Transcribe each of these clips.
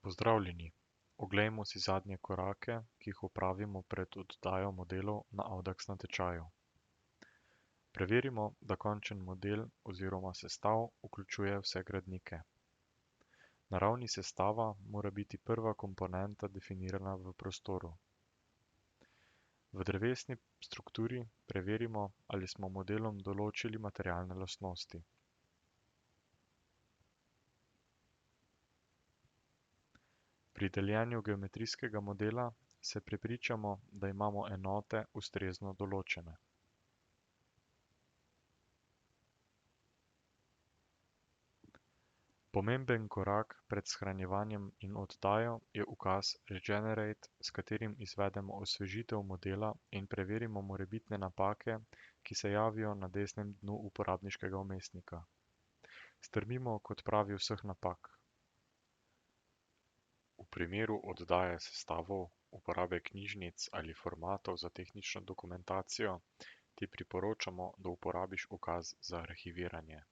Pozdravljeni! Oglejmo si zadnje korake, ki jih opravimo pred oddajo modelov na Audax natečaju. Preverimo, da končen model oziroma sestav vključuje vse gradnike. Na ravni sestava mora biti prva komponenta definirana v prostoru. V drevesni strukturi preverimo, ali smo modelom določili materialne lastnosti. Pri deljenju geometrijskega modela se prepričamo, da imamo enote ustrezno določene. Pomemben korak pred shranjevanjem in oddajo je ukaz Regenerate, s katerim izvedemo osvežitev modela in preverimo morebitne napake, ki se javijo na desnem dnu uporabniškega vmesnika. Strmimo k odpravi vseh napak. V primeru oddaje sestavov, uporabe knjižnic ali formatov za tehnično dokumentacijo ti priporočamo, da uporabiš ukaz za arhiviranje.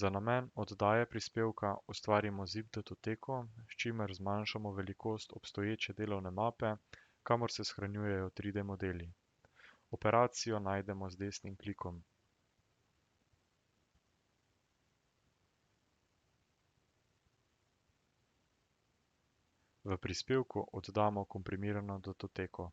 Za namen oddaje prispevka ustvarimo zip datoteko, s čimer zmanjšamo velikost obstoječe delovne mape, kamor se shranjujejo 3D modeli. Operacijo najdemo z desnim klikom. V prispevku oddamo komprimirano datoteko.